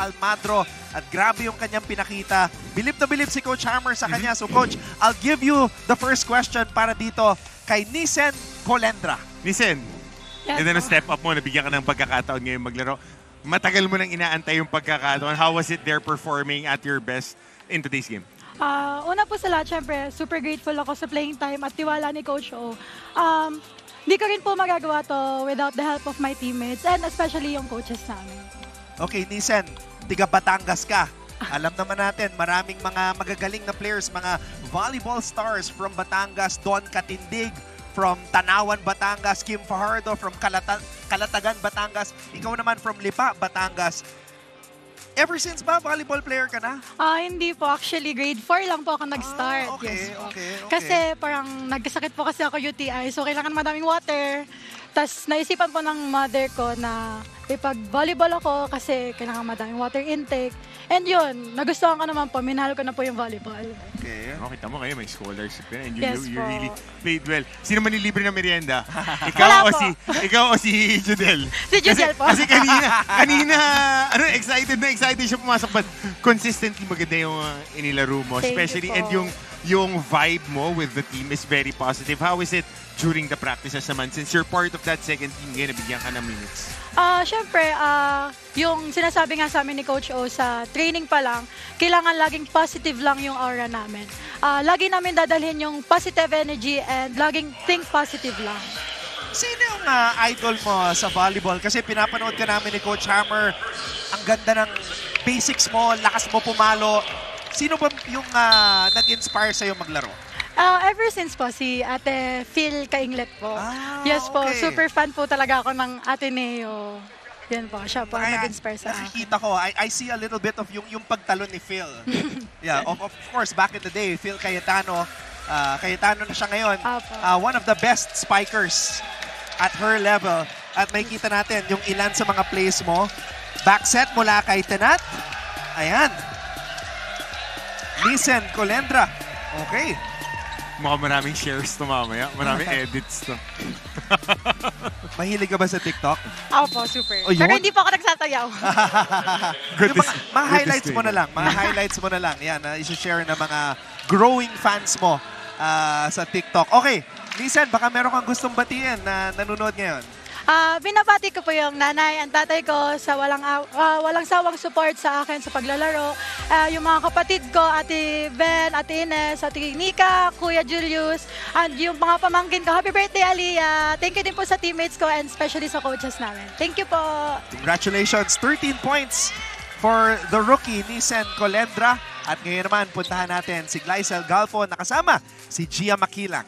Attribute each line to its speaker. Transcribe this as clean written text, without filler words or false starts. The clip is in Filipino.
Speaker 1: Almagro at grabe yung kanyang pinakita. Bilib na bilib si Coach Hammer sa kanya. So Coach, I'll give you the first question para dito kay Nisen Colendra.
Speaker 2: Nisen,
Speaker 3: Yes,
Speaker 2: and then step up mo, nabigyan ka ng pagkakataon ngayon maglaro. Matagal mo nang inaantay yung pagkakataon. How was it there performing at your best in today's game?
Speaker 3: Una po sa lahat, syempre, super grateful ako sa playing time at tiwala ni Coach O. Hindi ko rin po magagawa to without the help of my teammates and especially yung coaches namin.
Speaker 1: Okay, Nisen, tiga Batangas ka. Alam naman natin, maraming mga magagaling na players, mga volleyball stars from Batangas, Don Katindig, from Tanawan, Batangas, Kim Fajardo from Calatagan, Batangas. Ikaw naman from Lipa, Batangas. Ever since ba, volleyball player ka na?
Speaker 3: Hindi po. Actually, grade 4 lang po ako nag-start.
Speaker 1: Okay.
Speaker 3: Kasi parang nagkasakit po kasi ako UTI. So, kailangan madaming water. Tapos, naisipan po ng mother ko na ipag-volleyball ako kasi kailangan madaming water intake. And yun, nagustuhan ko naman po. Minahal ko na po yung volleyball.
Speaker 2: Okay. Kita mo kayo, may scholarship ka na. And
Speaker 3: Yes
Speaker 2: you
Speaker 3: po.
Speaker 2: really played well. Sino man yung libre na merienda?
Speaker 3: Wala
Speaker 2: Ikaw o si Judel?
Speaker 3: Si Judel po.
Speaker 2: Kasi kanina, excited siya pumasok. But consistently maganda yung inilaro mo.
Speaker 3: Thank you
Speaker 2: Especially,
Speaker 3: po.
Speaker 2: and yung vibe mo with the team is very positive. How is it during the practices naman? Since you're part of that second team, ngayon nabigyan ka ng minutes.
Speaker 3: Siyempre, yung sinasabi nga sa amin ni Coach O sa training pa lang, kailangan laging positive lang yung aura namin. Lagi namin dadalhin yung positive energy and laging think positive lang.
Speaker 1: Sino yung idol mo sa volleyball? Kasi pinapanood ka namin ni Coach Hammer. Ang ganda ng basics mo, lakas mo pumalo. Sino ba yung nag-inspire sa'yo maglaro?
Speaker 3: Ever since po, si Ate Phil Kainglet po. Yes po,
Speaker 1: okay.
Speaker 3: super fan po talaga ako ng Ateneo. Yan po, siya po ang nag-inspire sa akin.
Speaker 1: Nakikita ko, I see a little bit of yung pagtalon ni Phil. Yeah, of course, back in the day, Phil Cayetano. Cayetano na siya ngayon. One of the best spikers at her level. At makikita natin yung ilan sa mga plays mo. Back set mula kay Tenat. Ayan. Nisen Colendra. Okay.
Speaker 2: Mukhang maraming shares to mamaya. Maraming edits to.
Speaker 1: Mahilig ka ba sa TikTok?
Speaker 3: Opo, super.
Speaker 1: Oh, yun?
Speaker 3: Pero hindi po ako nagsasayaw.
Speaker 1: Yung mga highlights mo na lang. Mga highlights mo na lang. Yan, isi-share na mga growing fans mo sa TikTok. Okay, Nisen, baka meron kang gustong batiin na nanonood ngayon.
Speaker 3: Binabati ko po yung nanay and tatay ko sa walang sawang support sa akin sa paglalaro. Yung mga kapatid ko, Ate Ben, Ate Ines, Ate Nika, Kuya Julius, and yung mga pamangkin ko. Happy birthday, Aliyah! Thank you din po sa teammates ko and especially sa coaches namin. Thank you po!
Speaker 1: Congratulations! 13 points for the rookie, Nisen Colendra. At ngayon naman, puntahan natin si Glycel Galpo, nakasama si Gia Makilang.